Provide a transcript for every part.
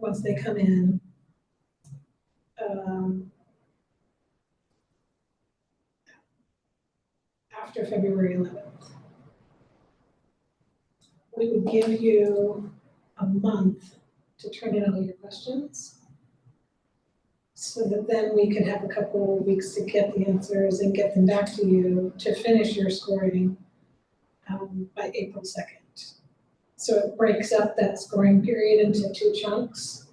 once they come in. After February 11th. We would give you a month to turn in all your questions, so that then we could have a couple of weeks to get the answers and get them back to you to finish your scoring by April 2nd. So it breaks up that scoring period into 2 chunks.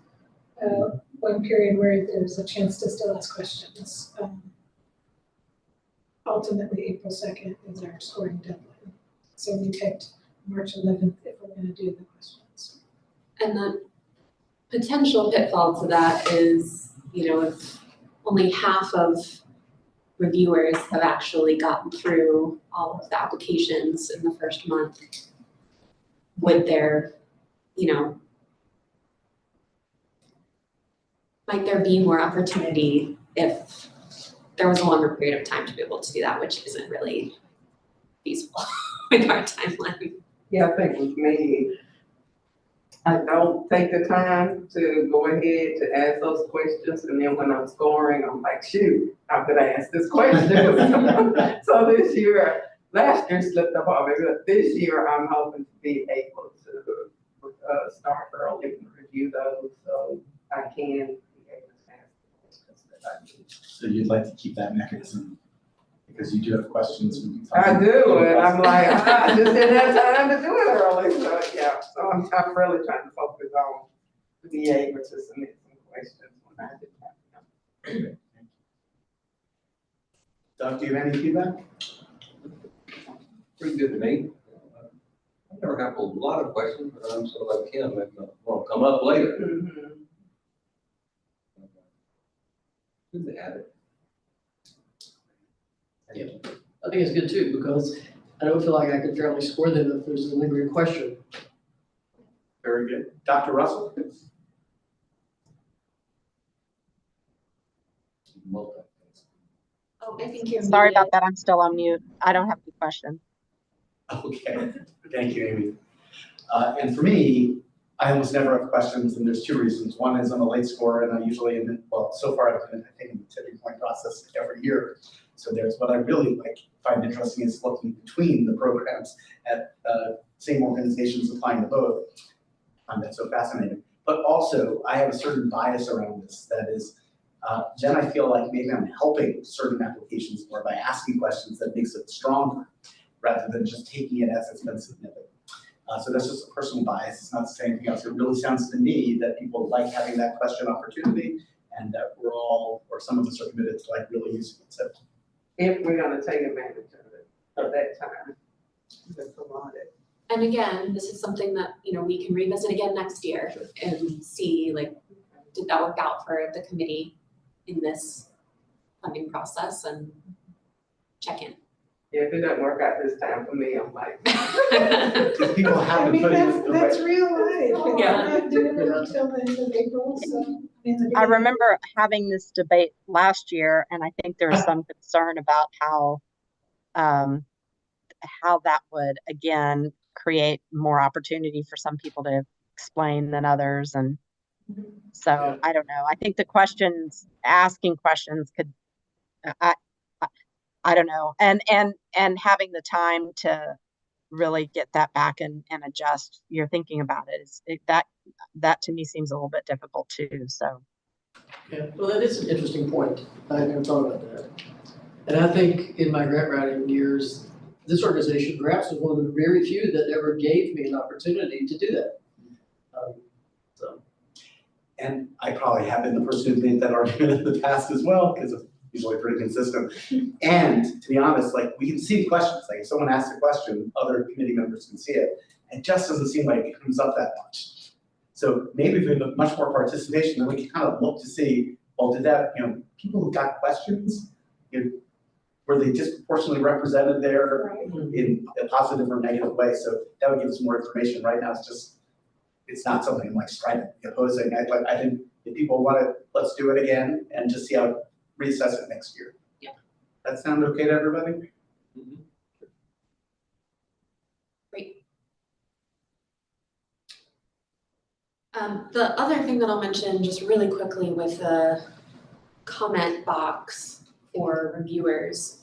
One period where there's a chance to still ask questions. Ultimately, April 2nd is our scoring deadline. So we picked March 11th if we're going to do the questions. And the potential pitfall to that is, you know, if only half of reviewers have actually gotten through all of the applications in the first month, would there, you know, might there be more opportunity if there was a longer period of time to be able to do that, which isn't really feasible with our timeline. Yeah, I think with me, I don't take the time to go ahead to ask those questions, and then when I'm scoring, I'm like, shoot, how could I ask this question? So this year, last year slipped up on me, but this year I'm hoping to be able to start early and review those, so I can be able to ask the questions that I need. So you'd like to keep that mechanism, because you do have questions when you I do, and I'm like, I just didn't have time to do it early, so yeah, so I'm really trying to focus on to be able to submit some questions when I didn't have them. Okay, thank you. Doug, do you have any feedback? Pretty good to me. I never have a lot of questions, but I'm sort of like Kim, if they want to come up later. Mhm. Good to have it. Yeah, I think it's good too, because I don't feel like I could fairly score them if there's a lingering question. Very good. Dr. Russell? Oh, I think you're Sorry muted. about that. I'm still on mute. I don't have any question. Okay, thank you, Amy. And for me, I almost never have questions, and there's 2 reasons. One is I'm a late scorer, and I usually am in, well, so far I've been, I think, in the tipping point process every year. So there's what I really find interesting is looking between the programs at same organizations applying to both. I find that so fascinating. But also, I have a certain bias around this. That is, then I feel like maybe I'm helping certain applications more by asking questions that makes it stronger, rather than just taking it as it's been submitted. So that's just a personal bias. It's not to say anything else. It really sounds to me that people like having that question opportunity, and that we're all, or some of us are committed to really using it. So If we're gonna take advantage of it, of that time, that's allotted. And again, this is something that, you know, we can revisit again next year and see, like, did that work out for the committee in this funding process, and check in. Yeah, if it doesn't work out this time for me, I'm like. because people I haven't mean, put in the that's right. real life. And Yeah. we're not doing it until the end of April, so. I remember having this debate last year, and I think there was some concern about how that would again create more opportunity for some people to explain than others, and so Yeah. I don't know. I think the asking questions could, I don't know, and having the time to really get that back and adjust your thinking about it that to me seems a little bit difficult too. So. Yeah, well, that is an interesting point. I never thought about that. And I think in my grant writing years, this organization perhaps was one of the very few that ever gave me an opportunity to do that. So. And I probably have been the person who's made that argument in the past as well, because I'm usually pretty consistent. And to be honest, we can see the questions. Like if someone asks a question, other committee members can see it. It just doesn't seem like it comes up that much. So maybe if we have much more participation, then we can kind of look to see, well, did that, people who got questions, were they disproportionately represented there in a positive or negative way? So that would give us more information. Right now, it's not something I'm stridently opposing. I think if people want it, let's do it again and just see how, reassess it next year. Yeah. That sound okay to everybody? Mm-hmm. Great. The other thing that I'll mention just really quickly with the comment box for reviewers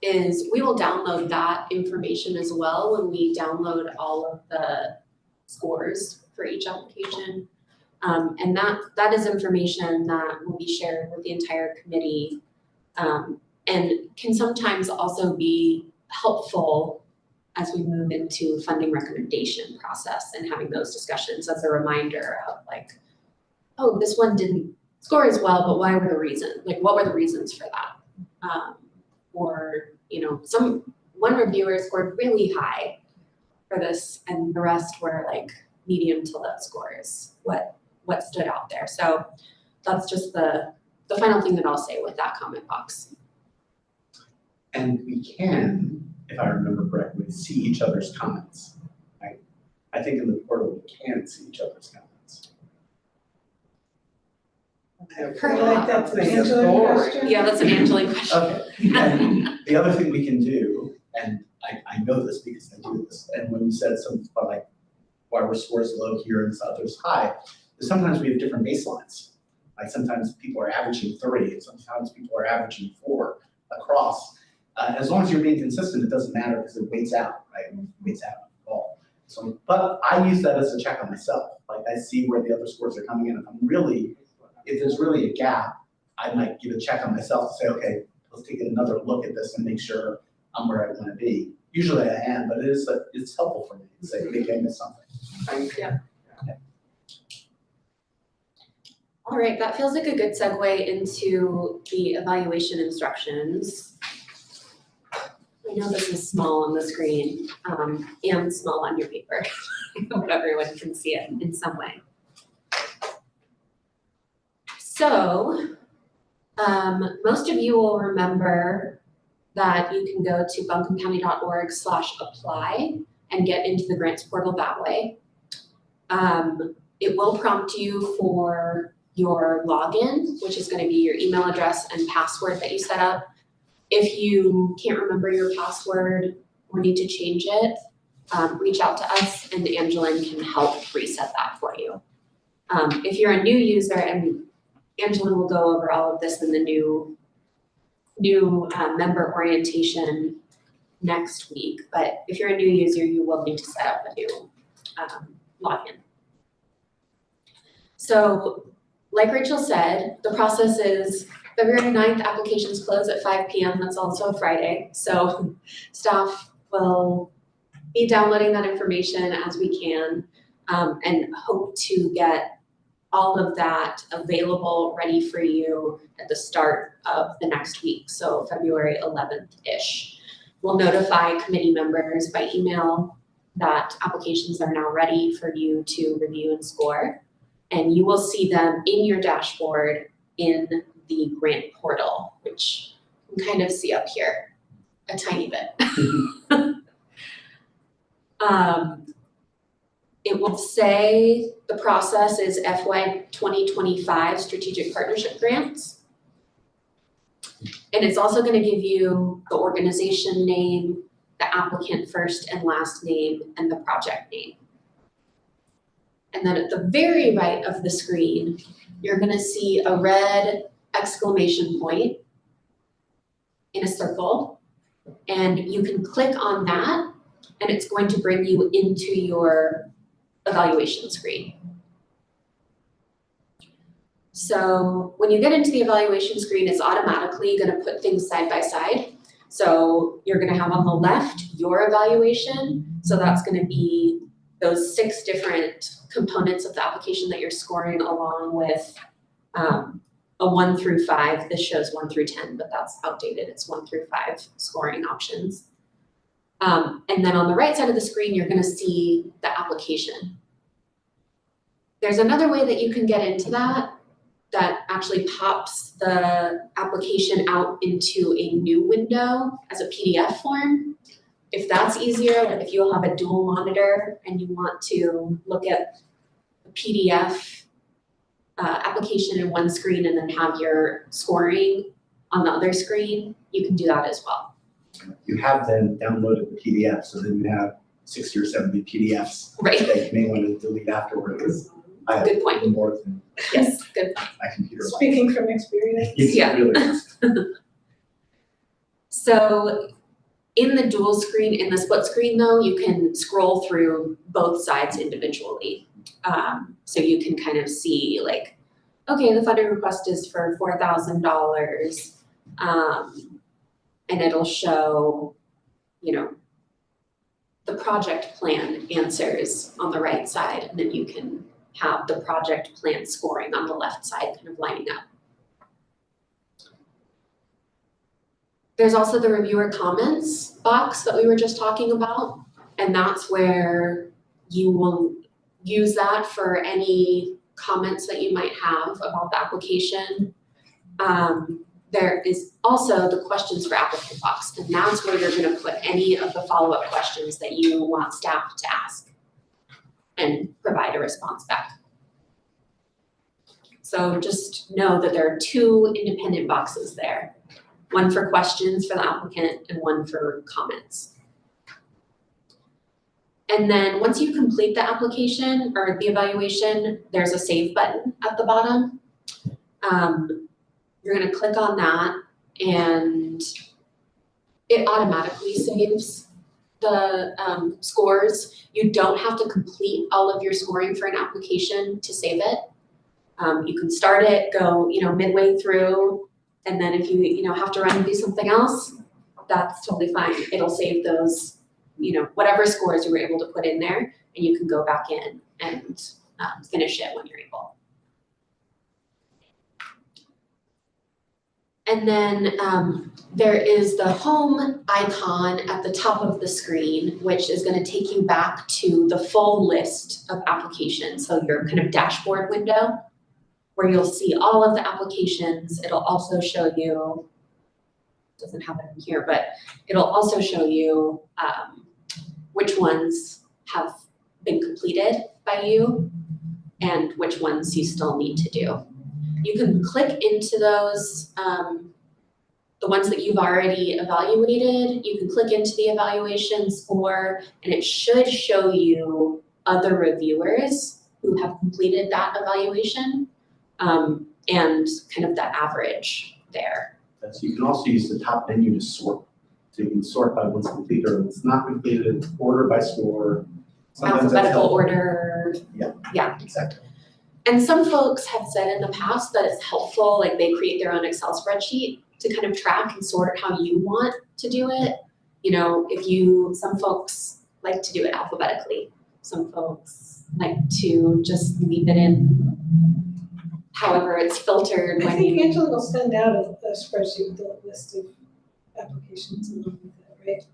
is we will download that information as well when we download all of the scores for each application. And that is information that will be shared with the entire committee, and can sometimes also be helpful as we move into funding recommendation process and having those discussions as a reminder of like, oh, this one didn't score as well, but why were the reasons? Like, what were the reasons for that? Or, you know, one reviewer scored really high for this and the rest were like medium to low scores. What stood out there? So that's just the final thing that I'll say with that comment box. And we can, if I remember correctly, see each other's comments, right? I think in the portal, we can see each other's comments. I feel like that's an Angela Scoring. question. Yeah, that's an Angela question. Okay, and the other thing we can do, and I know this because I do this, and when you said something about like, why were scores low here and others high, is sometimes we have different baselines. Like sometimes people are averaging 3, and sometimes people are averaging 4 across. As long as you're being consistent, it doesn't matter because it weights out, right? It weights out all. So, but I use that as a check on myself. Like I see where the other scores are coming in. If there's really a gap, I might give a check on myself to say, okay, let's take another look at this and make sure I'm where I want to be. Usually I am, but it's helpful for me to say, maybe I missed something. Thank you. All right, that feels like a good segue into the evaluation instructions. I know this is small on the screen, and small on your paper. I hope everyone can see it in some way. So, most of you will remember that you can go to buncombecounty.org/apply and get into the grants portal that way. It will prompt you for your login, which is going to be your email address and password that you set up. If you can't remember your password or need to change it, reach out to us and Angeline can help reset that for you. If you're a new user, and Angeline will go over all of this in the new member orientation next week, but if you're a new user, you will need to set up a new login. So, like Rachel said, the process is February 9th, applications close at 5 p.m. That's also a Friday. So staff will be downloading that information as we can, and hope to get all of that available, ready for you at the start of the next week. So February 11th-ish. We'll notify committee members by email that applications are now ready for you to review and score. And you will see them in your dashboard in the grant portal, which you can kind of see up here a tiny bit. It will say the process is FY 2025 strategic partnership grants. And it's also going to give you the organization name, the applicant first and last name, and the project name. And then at the very right of the screen, you're going to see a red exclamation point in a circle, and you can click on that, and it's going to bring you into your evaluation screen. So when you get into the evaluation screen, it's automatically going to put things side by side. So you're going to have on the left your evaluation, so that's going to be those 6 different components of the application that you're scoring, along with a 1 through 5. This shows 1 through 10, but that's outdated. It's 1 through 5 scoring options. And then on the right side of the screen, you're going to see the application. There's another way that you can get into that actually pops the application out into a new window as a PDF form. If that's easier, like if you'll have a dual monitor and you want to look at a PDF application in one screen and then have your scoring on the other screen, you can do that as well. You have then downloaded the PDF, so then you have 60 or 70 PDFs Right. that you may want to delete afterwards. I have Good point. more than Yes, good. my computer. likes. Speaking from experience. It's Yeah. really is. So in the dual screen, in the split screen though, you can scroll through both sides individually. So you can kind of see like, okay, the funding request is for $4,000. And it'll show, you know, the project plan answers on the right side, and then you can have the project plan scoring on the left side kind of lining up. There's also the reviewer comments box that we were just talking about, and that's where you will use that for any comments that you might have about the application. There is also the questions for applicant box, and that's where you're gonna put any of the follow-up questions that you want staff to ask and provide a response back. So just know that there are two independent boxes there. One for questions for the applicant and one for comments. And then once you complete the application or the evaluation, there's a save button at the bottom. You're gonna click on that and it automatically saves the scores. You don't have to complete all of your scoring for an application to save it. You can start it, go, midway through, and then if you have to run and do something else, that's totally fine. It'll save those, whatever scores you were able to put in there, and you can go back in and finish it when you're able. And then there is the home icon at the top of the screen, which is going to take you back to the full list of applications. So your kind of dashboard window where you'll see all of the applications. It'll also show you, doesn't have it in here, but it'll also show you which ones have been completed by you and which ones you still need to do. You can click into those, the ones that you've already evaluated. You can click into the evaluation score, and it should show you other reviewers who have completed that evaluation, and kind of the average there. So you can also use the top menu to sort. So you can sort by what's completed or what's not completed, order by score. Sometimes that's Alphabetical helpful. order. Yeah. Exactly. And some folks have said in the past that it's helpful, like they create their own Excel spreadsheet to kind of track and sort how you want to do it. Some folks like to do it alphabetically. Some folks like to just leave it in however it's filtered I when think you. Angela will send out a spreadsheet with a list of applications along with it, right?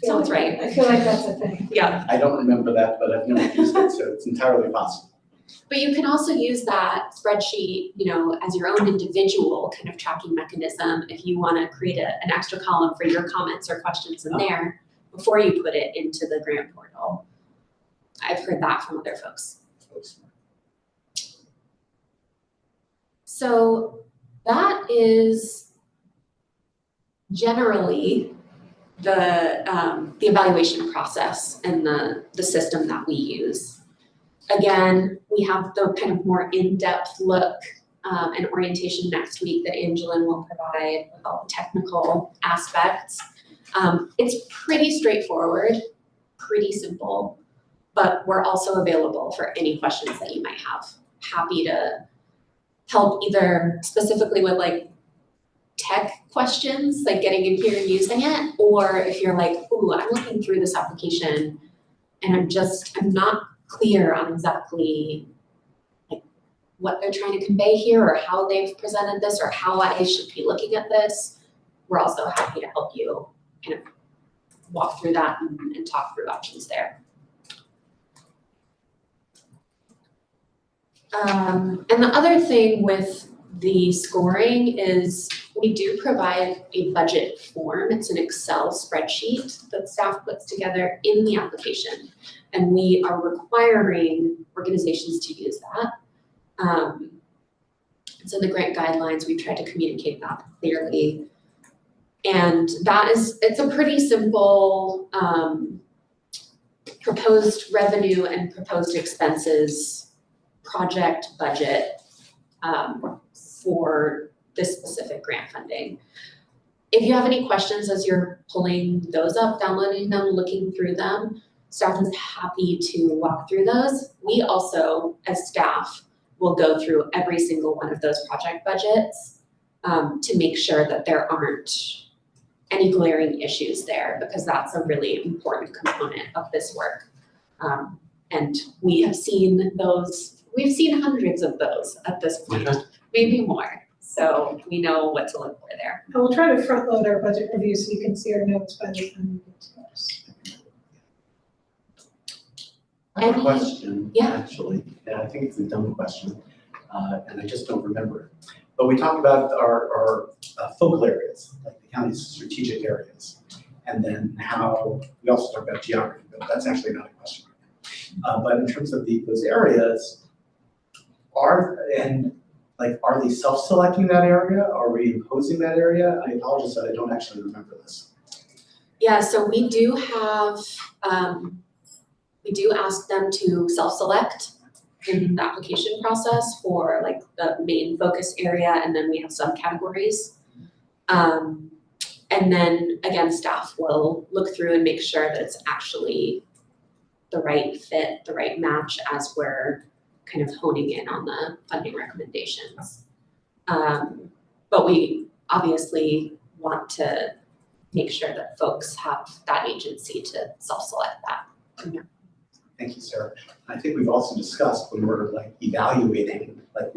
Sounds right. I feel like that's a thing. Yeah, I don't remember that, but I've never used it, so it's entirely possible. but you can also use that spreadsheet, as your own individual kind of tracking mechanism if you want to create an extra column for your comments or questions in there before you put it into the grant portal. I've heard that from other folks. So that is generally the evaluation process and the system that we use. Again, we have the kind of more in-depth look and orientation next week that Angelin will provide with all the technical aspects. It's pretty straightforward, pretty simple, but we're also available for any questions that you might have. Happy to help either specifically with tech questions, like getting in here and using it, or if you're like, ooh, I'm looking through this application and I'm not clear on exactly what they're trying to convey here or how they've presented this or how I should be looking at this. We're also happy to help you kind of walk through that and talk through options there. And the other thing with the scoring is we do provide a budget form. It's an Excel spreadsheet that staff puts together in the application. And we are requiring organizations to use that. It's in the grant guidelines. We've tried to communicate that clearly. And it's a pretty simple proposed revenue and proposed expenses project budget for this specific grant funding. If you have any questions as you're pulling those up, downloading them, looking through them, staff is happy to walk through those. We also, as staff, will go through every single one of those project budgets to make sure that there aren't any glaring issues there, because that's a really important component of this work. And we have seen those, we've seen hundreds of those at this point, maybe more. So we know what to look for there. And we'll try to front load our budget review so you can see our notes by the time we get to those. I have a Any- question, Yeah. actually, and I think it's a dumb question, and I just don't remember it. But we talked about our focal areas, like the county's strategic areas, and then how, we also talked about geography, but that's actually not a question. But in terms of those areas, are they self-selecting that area? Are we imposing that area? I apologize that I don't actually remember this. Yeah, so we do have, we do ask them to self-select in the application process for like the main focus area, and then we have subcategories. And then again, staff will look through and make sure that it's actually the right fit, the right match as we're kind of honing in on the funding recommendations. But we obviously want to make sure that folks have that agency to self-select that. Thank you, Sarah. I think we've also discussed when we're like evaluating, like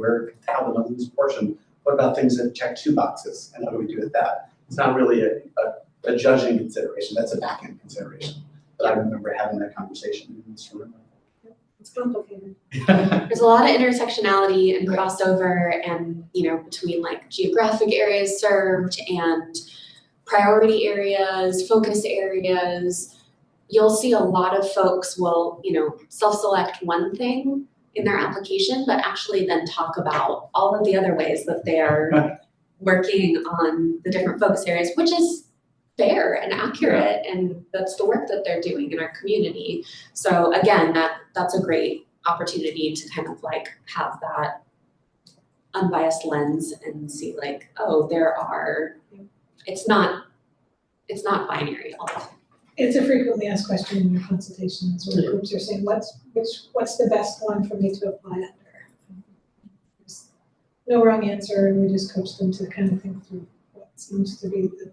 how the money is portioned, what about things that check two boxes, and how do we do with that? It's not really a judging consideration, that's a back-end consideration. But I remember having that conversation in this room. It's complicated. There's a lot of intersectionality and crossover and, you know, between like geographic areas served and priority areas, focus areas. You'll see a lot of folks will, you know, self-select one thing in their application, but actually then talk about all of the other ways that they're working on the different focus areas, which is fair and accurate, and that's the work that they're doing in our community. So again, that's a great opportunity to kind of like have that unbiased lens and see like, oh, it's not binary all the time. It's a frequently asked question in your consultations where groups are saying, what's the best one for me to apply under? There's no wrong answer, and we just coach them to kind of think through what seems to be the.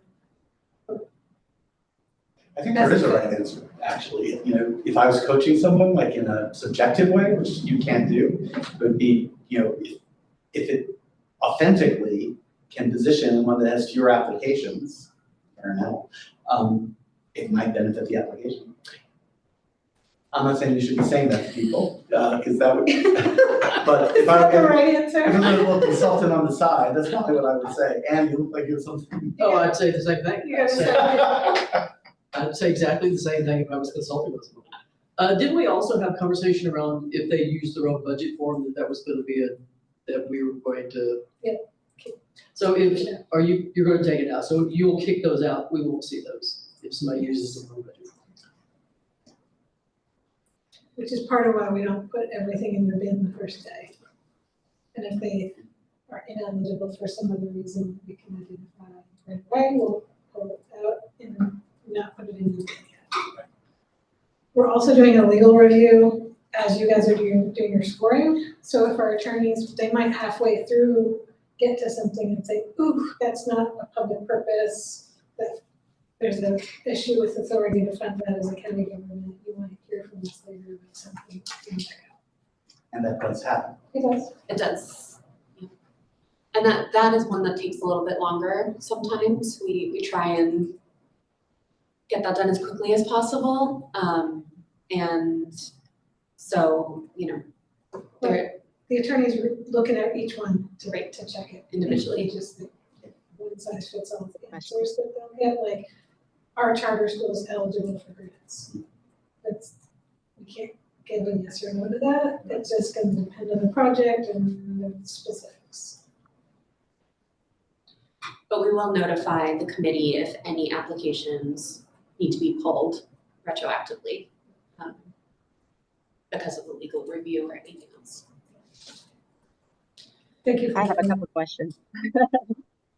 I think there is a right answer, actually. You know, if I was coaching someone like in a subjective way, which you can't do, it would be, you know, if it authentically can position one that has fewer applications, I don't know, it might benefit the application. I'm not saying you should be saying that to people, because that would, but Is if I that the if right answer? I was a little consultant on the side, that's probably what I would say. And you look like you have something. Oh, I'd say the same thing. You gotta say- I'd say exactly the same thing if I was consulting with someone. Didn't we also have conversation around if they used their own budget form, that was gonna be that we were going to? Yeah. So you're gonna take it out, so you'll kick those out, we won't see those if somebody uses their own budget form. Which is part of why we don't put everything in your bin the first day. And if they are ineligible for some other reason, we can identify right away, we'll pull it out and not put it in the bin yet. We're also doing a legal review as you guys are doing your scoring. So if our attorneys, they might halfway through get to something and say, ooh, that's not a public purpose, that there's an issue with authority to fund that as a county government, you might hear from us later about something to check out. And that does happen. It does. It does. Yeah. And that is one that takes a little bit longer sometimes. We try and get that done as quickly as possible. And so, you know, they're The attorneys were looking at each one to Right. to check it. individually. They just think one size fits all answers that they'll get, like, our charter school is eligible for grants. That's, we can't give a yes or no to that, it's just gonna depend on the project and the specifics. But we will notify the committee if any applications need to be pulled retroactively. because of the legal review or anything else. Thank you for I have a that. couple questions.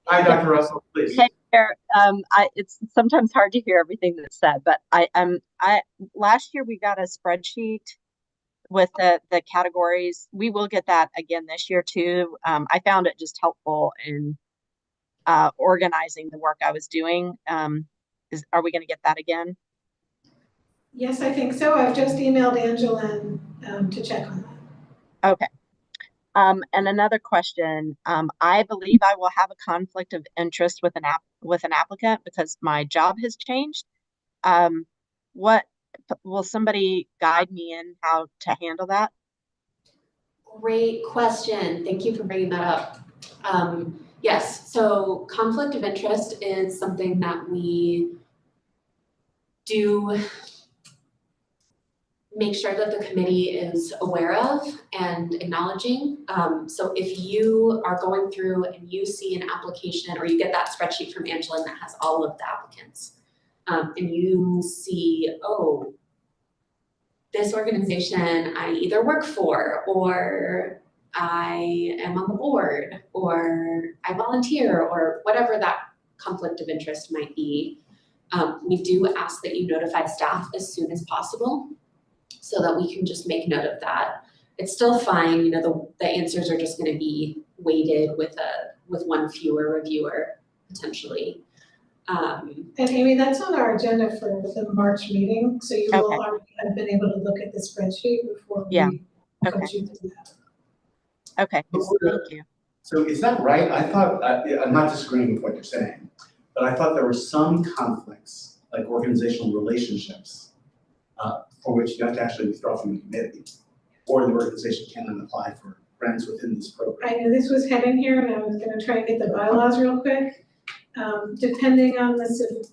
Hi, Dr. Russell, please. Hey there, it's sometimes hard to hear everything that's said, but last year we got a spreadsheet with the categories. We will get that again this year too. I found it just helpful in organizing the work I was doing. Are we going to get that again? Yes, I think so. I've just emailed Angela to check on that. Okay. And another question, I believe I will have a conflict of interest with an applicant because my job has changed. What will somebody guide me in how to handle that? Great question. Thank you for bringing that up. Yes, so conflict of interest is something that we do make sure that the committee is aware of and acknowledging. So if you are going through and you see an application or you get that spreadsheet from Angela that has all of the applicants, and you see, oh, this organization I either work for or I am on the board or I volunteer or whatever that conflict of interest might be, we do ask that you notify staff as soon as possible so that we can just make note of that. It's still fine, you know, the answers are just gonna be weighted with one fewer reviewer potentially. And Amy, that's on our agenda for the March meeting, so you will Okay. already have been able to look at the spreadsheet before we Yeah. coach you through that. Okay, thank you. So is that right? I thought, I'm not disagreeing with what you're saying, but I thought there were some conflicts, like organizational relationships, for which you have to actually withdraw from the committee, or the organization cannot apply for grants within this program. I knew this was heading here and I was gonna try and get the bylaws real quick. Depending on the,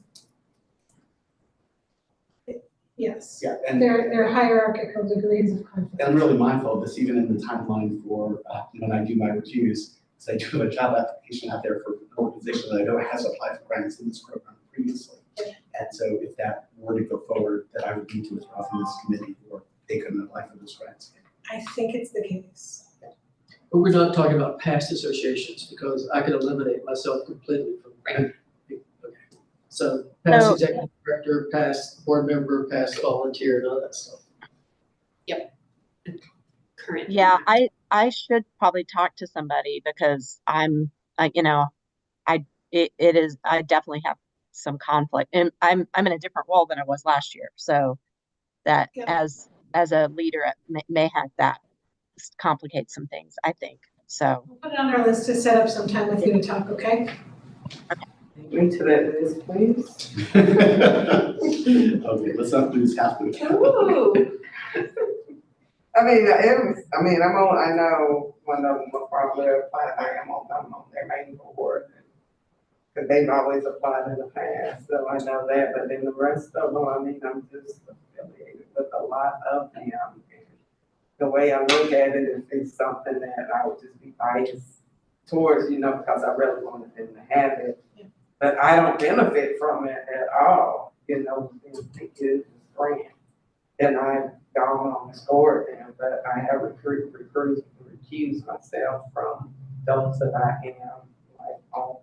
yes, Yeah, and there are hierarchical degrees of conflict. I'm really mindful of this, even in the timeline for when I do my reviews, because I do have a job application out there for an organization that I know has applied for grants in this program previously. And so if that were to go forward, that I would need to withdraw from this committee, or they couldn't apply for those grants. I think it's the case. But we're not talking about past associations because I could eliminate myself completely from. Right. Okay. So past So- executive director, past board member, past volunteer, none of that stuff. Current. Yeah, I should probably talk to somebody because I'm, you know, I definitely have some conflict, and I'm in a different role than I was last year. So that Yeah. as a leader at Mayhack, that complicates some things, I think. So We'll put it on our list to set up some time with you to talk, okay? Me to that list, please. Okay, let's not lose half the. Ooh. I know one of them will probably apply, I'm on their main board. Because they've always applied in the past, so I know that, but then the rest of them, I mean, I'm just affiliated with a lot of them. And the way I look at it is something that I would just be biased towards, you know, because I really wanted them to have it. Yeah. But I don't benefit from it at all, you know, it's this grant. And I've gone on to score them, but I have recused myself from those that I am, like, on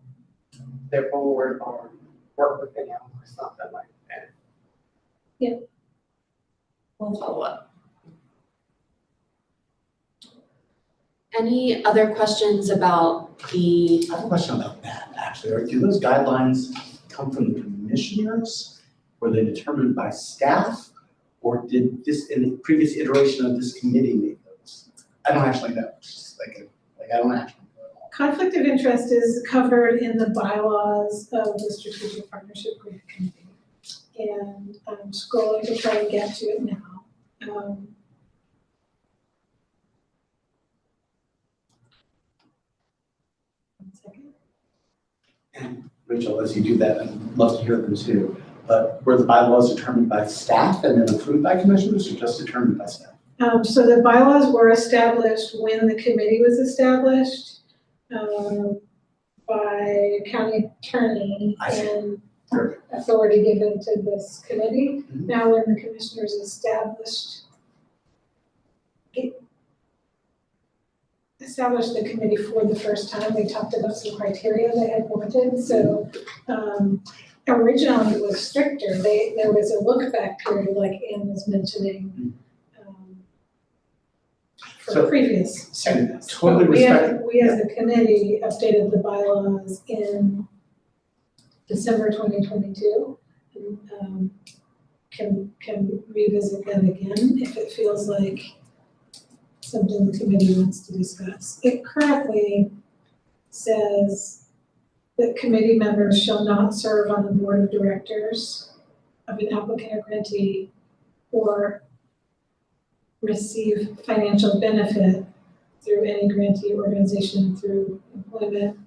their board or work with them or something like that. We'll follow up. Any other questions about the, I have a question about that, actually. Do those guidelines come from the commissioners? Were they determined by staff? Or did this, in the previous iteration of this committee, make those? I don't actually know. It's just like I don't actually know. Conflict of interest is covered in the bylaws of the Strategic Partnership Grant Committee. And I'm scrolling to try and get to it now. One second. And Rachel, as you do that, I'd love to hear them too. But were the bylaws determined by staff and then approved by commissioners, or just determined by staff? So the bylaws were established when the committee was established by county attorney I see. and Sure. authority given to this committee. Mhm. Now, when the commissioners established established the committee for the first time, we talked about some criteria they had wanted, so, originally it was stricter, there was a look back period, like Ann was mentioning, for So- previous and service. totally But respect- we as a committee updated the bylaws in December 2022. And, can revisit that again if it feels like something the committee wants to discuss. It currently says that committee members shall not serve on the board of directors of an applicant or grantee or receive financial benefit through any grantee organization through employment,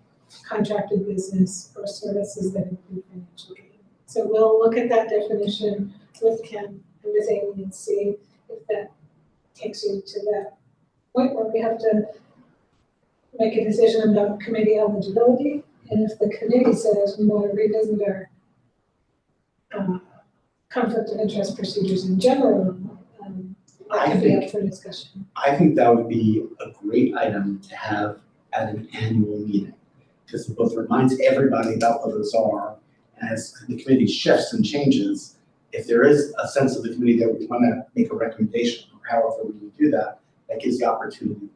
contracted business, or services that include financial gain. So we'll look at that definition with Ken and with Amy and see if that takes you to that point where we have to make a decision about committee eligibility. And if the committee says we want to revisit our conflict of interest procedures in general, that could be up for discussion. I think that would be a great item to have at an annual meeting, because it both reminds everybody about what those are, and as the committee shifts and changes, if there is a sense of the committee that we want to make a recommendation, or however we would do that, that gives the opportunity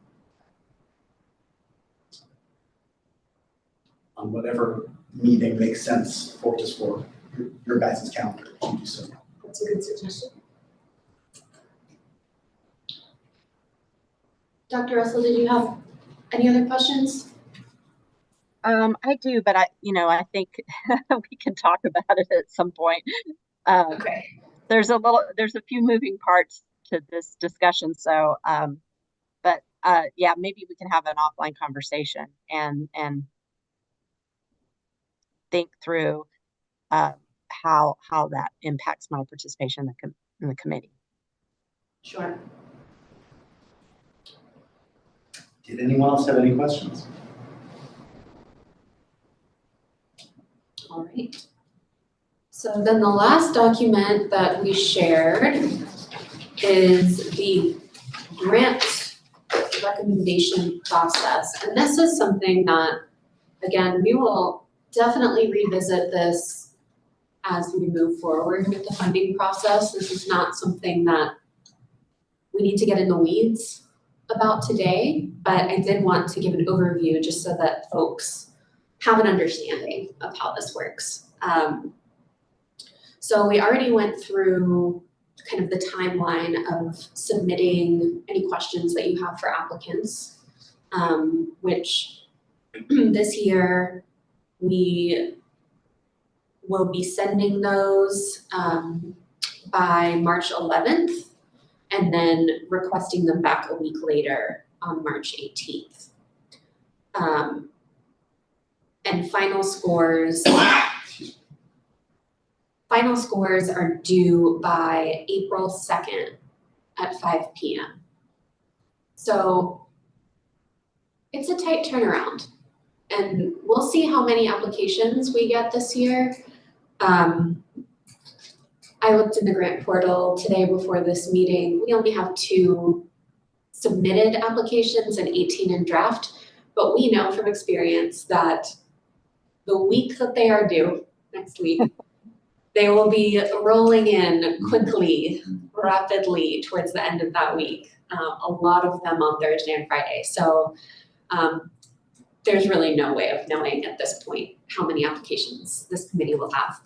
on whatever meeting makes sense for just for your guys' calendar to do so. That's a good suggestion. Dr. Russell, did you have any other questions? I do, but I think we can talk about it at some point. Okay. There's a few moving parts to this discussion, so, yeah, maybe we can have an offline conversation and think through, how that impacts my participation in the committee. Sure. Did anyone else have any questions? All right. So then the last document that we shared is the grant recommendation process. And this is something that, again, we will definitely revisit this as we move forward with the funding process. This is not something that we need to get in the weeds about today, but I did want to give an overview just so that folks have an understanding of how this works. So we already went through kind of the timeline of submitting any questions that you have for applicants, which this year we will be sending those by March 11th and then requesting them back a week later on March 18th. And final scores are due by April 2nd at 5 p.m. So it's a tight turnaround, and we'll see how many applications we get this year. I looked in the grant portal today before this meeting. We only have 2 submitted applications and 18 in draft, but we know from experience that the week that they are due, next week, they will be rolling in quickly, rapidly towards the end of that week. A lot of them on Thursday and Friday. So there's really no way of knowing at this point how many applications this committee will have.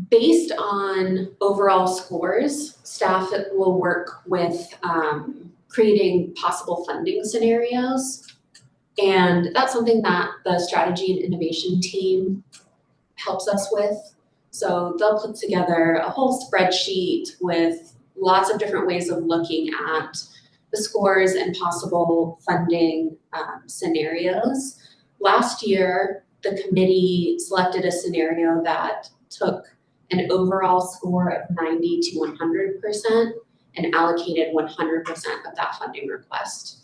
Based on overall scores, staff will work with creating possible funding scenarios. And that's something that the strategy and innovation team helps us with. So they'll put together a whole spreadsheet with lots of different ways of looking at the scores and possible funding scenarios. Last year, the committee selected a scenario that took an overall score of 90 to 100% and allocated 100% of that funding request.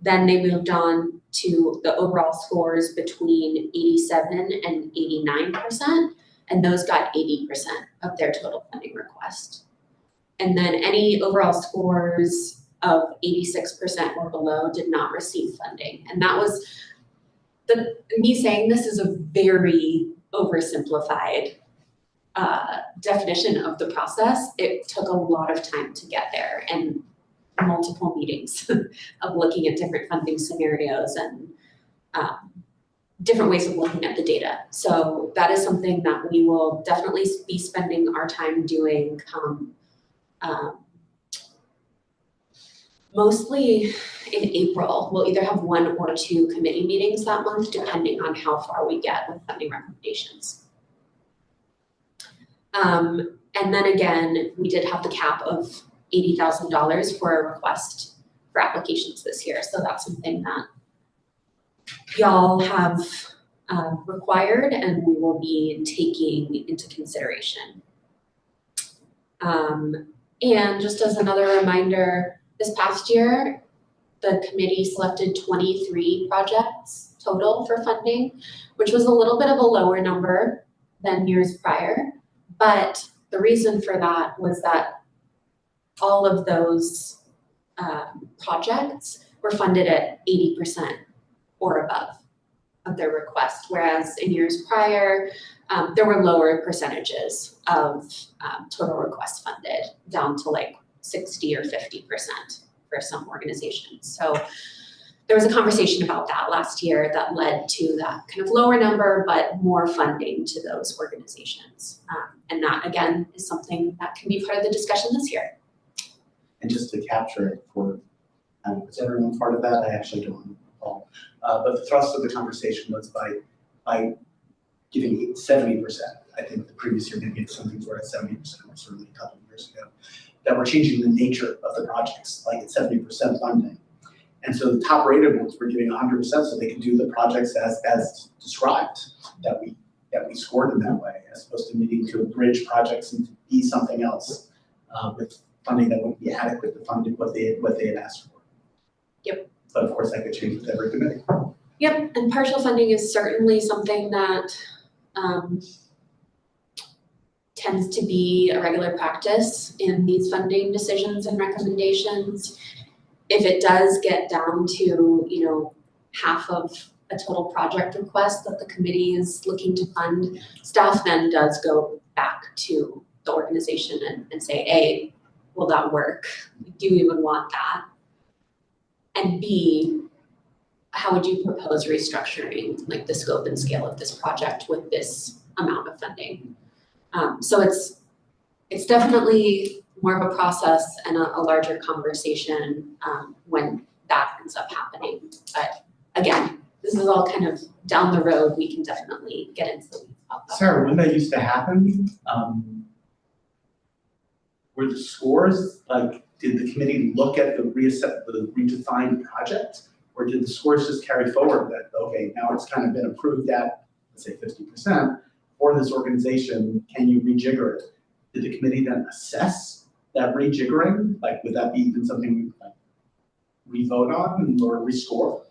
Then they moved on to the overall scores between 87 and 89%, and those got 80% of their total funding request. And then any overall scores of 86% or below did not receive funding. And that was me saying this is a very oversimplified definition of the process. It took a lot of time to get there and multiple meetings of looking at different funding scenarios and different ways of looking at the data. So that is something that we will definitely be spending our time doing mostly in April. We'll either have 1 or 2 committee meetings that month, depending on how far we get with funding recommendations. And then again, we did have the cap of $80,000 for a request for applications this year. So that's something that y'all have required and we will be taking into consideration. And just as another reminder, this past year, the committee selected 23 projects total for funding, which was a little bit of a lower number than years prior. But the reason for that was that all of those projects were funded at 80% or above of their request, whereas in years prior, there were lower percentages of total requests funded, down to like 60 or 50% for some organizations. So there was a conversation about that last year that led to that kind of lower number, but more funding to those organizations. And that, again, is something that can be part of the discussion this year. And just to capture it for, was everyone part of that? I actually don't recall. But the thrust of the conversation was by giving 70%. I think the previous year maybe some things were at 70%, or certainly a couple of years ago, that we're changing the nature of the projects, like it's 70% funding. And so the top rated ones were giving 100% so they can do the projects as described, that we scored in that way, as opposed to needing to bridge projects and be something else with funding that wouldn't be adequate to fund what they had asked for. Yep. But of course that could change with every committee. Yep, and partial funding is certainly something that tends to be a regular practice in these funding decisions and recommendations. If it does get down to, you know, half of a total project request that the committee is looking to fund, staff then does go back to the organization and say, A, will that work? Do you even want that? And B, how would you propose restructuring like the scope and scale of this project with this amount of funding? So it's definitely more of a process and a larger conversation when that ends up happening. But again, this is all kind of down the road. We can definitely get into the weeds about that. Sarah, when that used to happen, were the scores, like, did the committee look at the redefined project? Or did the scores just carry forward that, okay, now it's kind of been approved at, let's say 50%, for this organization, can you rejigger it? Did the committee then assess that rejiggering? Like, would that be even something we like re-vote on or rescore?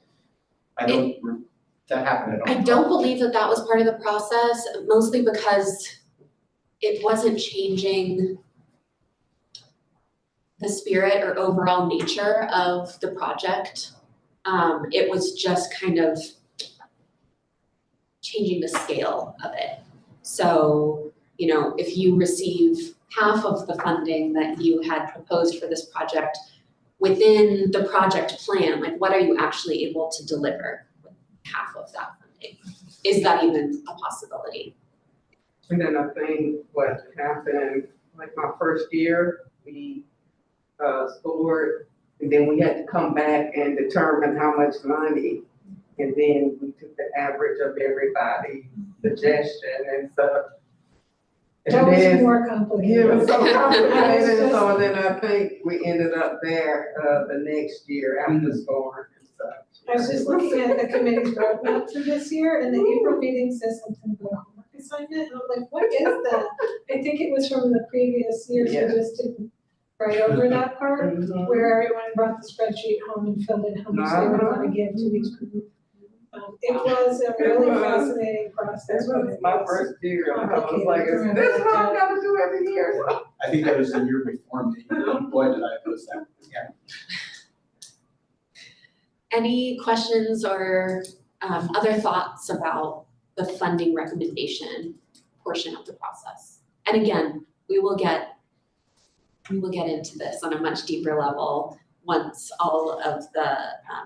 That happened, I don't believe that that was part of the process, mostly because it wasn't changing the spirit or overall nature of the project. It was just kind of changing the scale of it. So, you know, if you receive half of the funding that you had proposed for this project within the project plan, like what are you actually able to deliver with half of that funding? Is that even a possibility? And then I think what happened, like my first year, we scored, and then we had to come back and determine how much money. And then we took the average of everybody's suggestion and stuff. That was more complicated. Yeah, it was so complicated, It's so just- then I think we ended up there, the next year after scoring and stuff. I was just looking at the committee's roadmap for this year, and the April meeting says something about homework assignment, and I'm like, what is that? I think it was from the previous year, so Yeah. just didn't write over that part, Mhm. where everyone brought the spreadsheet home and filled in how much they were gonna give to each group. It was a really was. fascinating process. This but was it my was first year, and I was complicated like, to is remember this what I that. gotta do every year? I think that was the year before me. Boy, did I oppose that. Yeah. Any questions or other thoughts about the funding recommendation portion of the process? And again, we will get into this on a much deeper level once all of the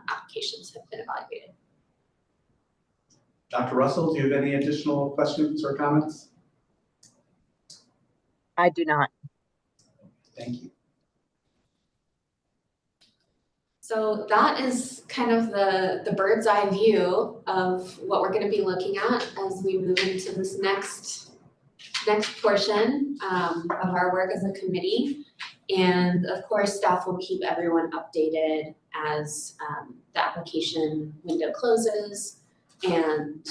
applications have been evaluated. Dr. Russell, do you have any additional questions or comments? I do not. Thank you. So that is kind of the bird's eye view of what we're gonna be looking at as we move into this next portion of our work as a committee. And of course, staff will keep everyone updated as the application window closes, and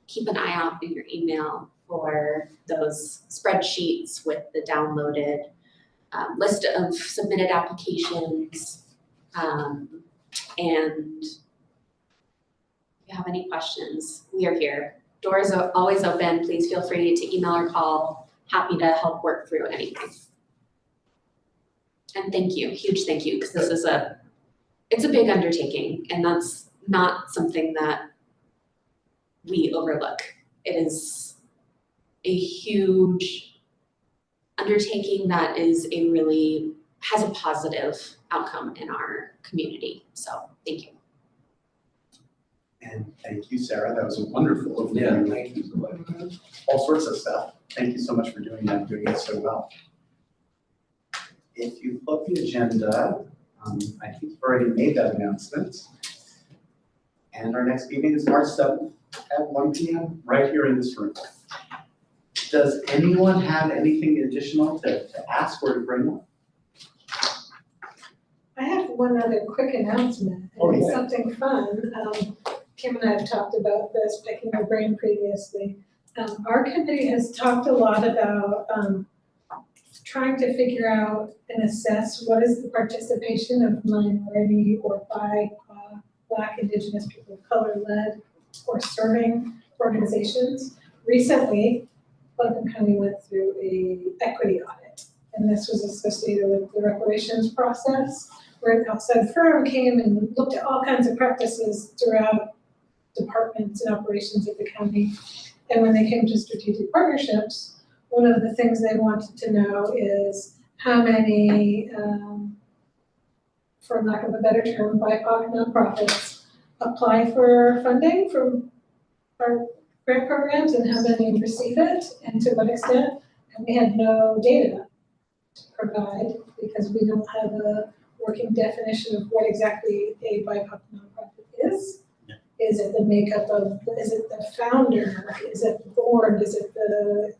keep an eye out in your email for those spreadsheets with the downloaded list of submitted applications. And if you have any questions, we are here. Doors are always open. Please feel free to email or call. Happy to help work through anything. And thank you, huge thank you, because this is it's a big undertaking, and that's not something that we overlook. It is a huge undertaking that has a positive outcome in our community. So thank you. And thank you, Sarah. That was a wonderful overview. Yeah, thank you so much. All sorts of stuff. Thank you so much for doing that, doing it so well. If you look at the agenda, I think you've already made that announcement. And our next meeting is March 7th at 1 p.m. right here in this room. Does anyone have anything additional to ask or to bring up? I have one other quick announcement, Oh, and it's yeah. something fun. Kim and I have talked about this, picking my brain previously. Our committee has talked a lot about trying to figure out and assess what is the participation of minority or BIPOC, Black, Indigenous, people of color led or serving organizations. Recently, Putnam County went through a equity audit, and this was associated with the reparations process, where an outside firm came and looked at all kinds of practices throughout departments and operations of the county. And when they came to strategic partnerships, one of the things they wanted to know is how many, for lack of a better term, BIPOC nonprofits apply for funding from our grant programs and how many receive it and to what extent. And we had no data to provide because we don't have a working definition of what exactly a BIPOC nonprofit is. Yeah. Is it the makeup of, is it the founder? Is it the board? Is it the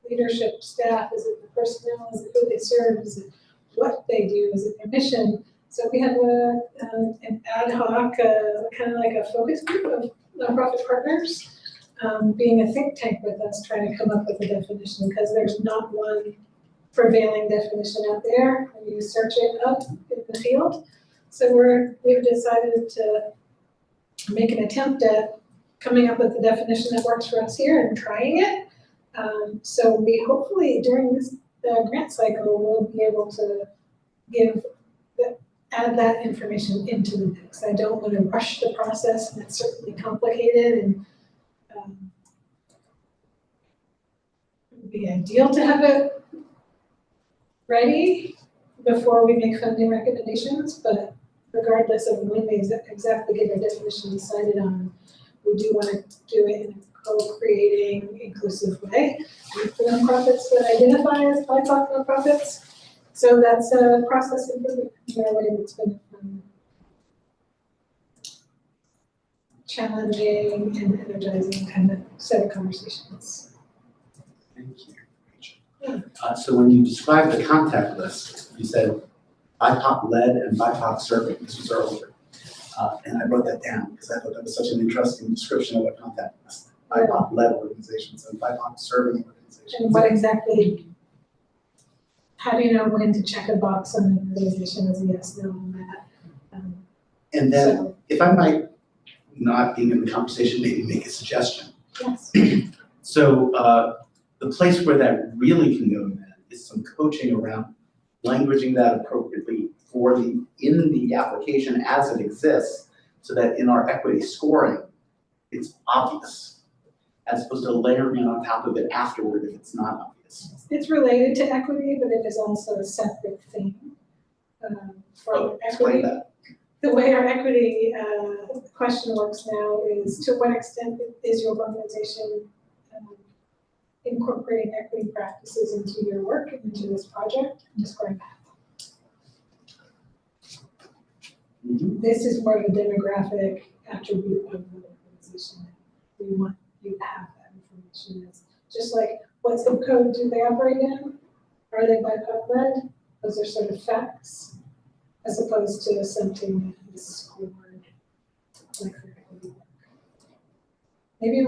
leadership staff? Is it the personnel? Is it who they serve? Is it what they do? Is it their mission? So we have an ad hoc, kind of like a focus group of nonprofit partners, being a think tank with us, trying to come up with a definition, because there's not one prevailing definition out there when you search it up in the field. So we've decided to make an attempt at coming up with a definition that works for us here and trying it. So we hopefully during this grant cycle, we'll be able to add that information into the mix. I don't want to rush the process, and it's certainly complicated, and it would be ideal to have it ready before we make funding recommendations, but regardless of when we exactly get our definition decided on, we do want to do it in a co-creating, inclusive way with the nonprofits that identify as BIPOC nonprofits. So that's a process improvement in our way that's been challenging and energizing kind of set of conversations. Thank you, Rachel. So when you described the contact list, you said BIPOC led and BIPOC serving. This was earlier. And I wrote that down because I thought that was such an interesting description of a contact list. BIPOC led organizations and BIPOC serving organizations. And what exactly, how do you know when to check a box on an organization as a yes, no on that? And then So, if I might, not being in the conversation, maybe make a suggestion. yes, So the place where that really can go then is some coaching around languaging that appropriately in the application as it exists, so that in our equity scoring, it's obvious, as opposed to layering it on top of it afterward if it's not obvious. It's related to equity, but it is also a separate thing. For Explain equity, that. the way our equity question works now is, to what extent is your organization incorporating equity practices into your work and into this project? Describe that. Mhm. This is more of a demographic attribute of the organization. We want you to have that information. It's just like, what zip code do they operate in? Are they by PubMed? Those are sort of facts, as opposed to something that is scored like for equity work. Maybe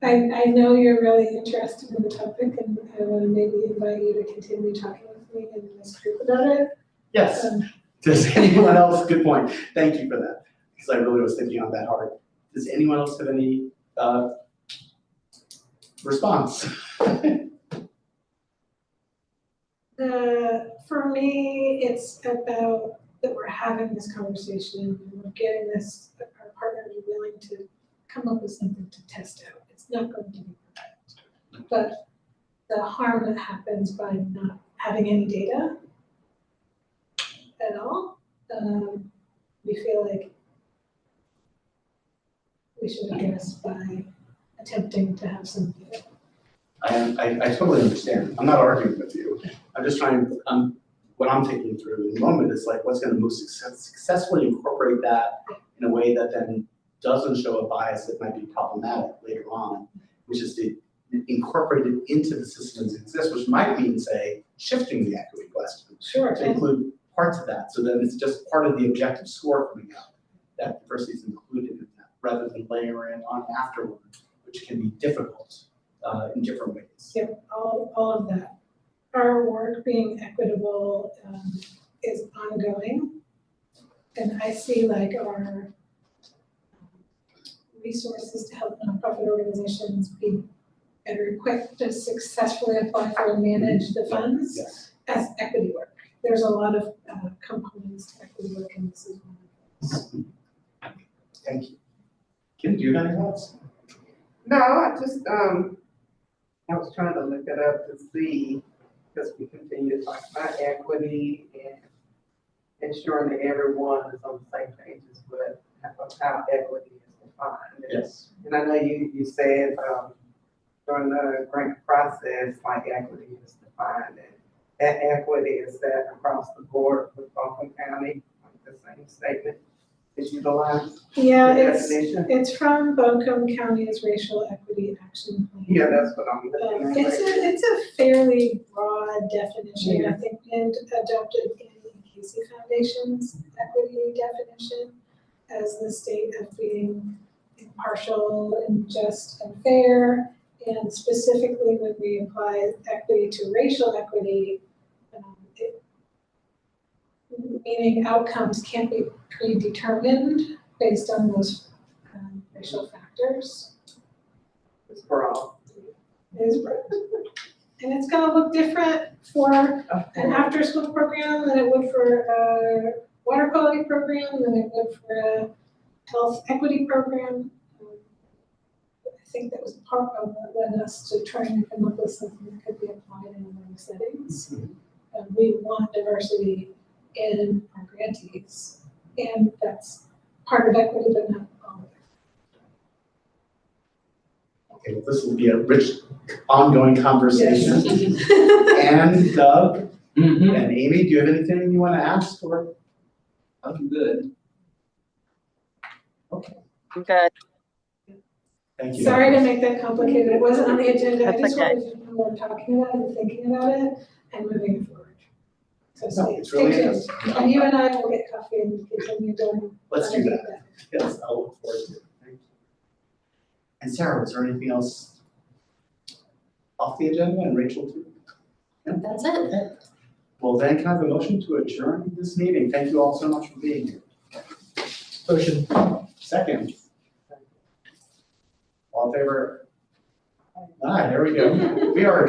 I know you're really interested in the topic, and I want to maybe invite you to continue talking with me and this group about it. Yes. Does anyone else, good point, thank you for that, because I really was thinking on that hard. Does anyone else have any response? For me, it's about that we're having this conversation, and we're getting this, our partners are willing to come up with something to test out. It's not going to be perfect, but the harm that happens by not having any data at all, we feel like we should address by attempting to have some data. I totally understand. I'm not arguing with you. I'm just trying, what I'm thinking through in the moment is like, what's gonna most successfully incorporate that in a way that then doesn't show a bias that might be problematic later on, which is to incorporate it into the systems that exist, which might mean, say, shifting the equity question Sure. to include parts of that, so then it's just part of the objective score coming out, that diversity is included in that, rather than layering it on afterward, which can be difficult in different ways. Yep, all of that. Our work being equitable is ongoing. And I see like our resources to help nonprofit organizations be better equipped to successfully apply for and manage the funds Yes. as equity work. There's a lot of components to equity work, and this is one of those. Thank you. Kim, do you have any thoughts? No, I just, I was trying to look it up to see, because we continue to talk about equity and ensuring that everyone is on the same page as what, how equity is defined. Yes. And I know you said, during the grant process, like equity is defined, and that equity is set across the board with Buncombe County, like the same statement is utilized. Yeah, The definition. it's from Buncombe County's Racial Equity Action Plan. Yeah, that's what I'm looking at. It's a fairly broad definition. I think we adopted Annie Casey Foundation's equity definition as the state of being impartial and just and fair. And specifically when we apply equity to racial equity, meaning outcomes can't be predetermined based on those racial factors. It's broad. It is broad. And it's gonna look different for an after-school program than it would for a water quality program, than it would for a health equity program. I think that was part of what led us to trying to come up with something that could be applied in learning settings. We want diversity in our grantees, and that's part of equity, but not all of it. Okay, well, this will be a rich, ongoing conversation. Yes. And Doug Mm-hmm. and Amy, do you have anything you want to ask or? I'm good. Okay, I'm good. thank you. Sorry to make that complicated, it wasn't on the agenda, I That's just okay. wanted to know what we're talking about and thinking about it and moving it forward. So No, stay it's really tuned. interesting. And you and I will get coffee and continue doing. Let's do that. Yes, I'll look forward to it. Thank you. And Sarah, was there anything else off the agenda, and Rachel too? That's it. Okay. Well, then can I have a motion to adjourn this meeting? Thank you all so much for being here. Motion. Second. All in favor? Ah, there we go. We are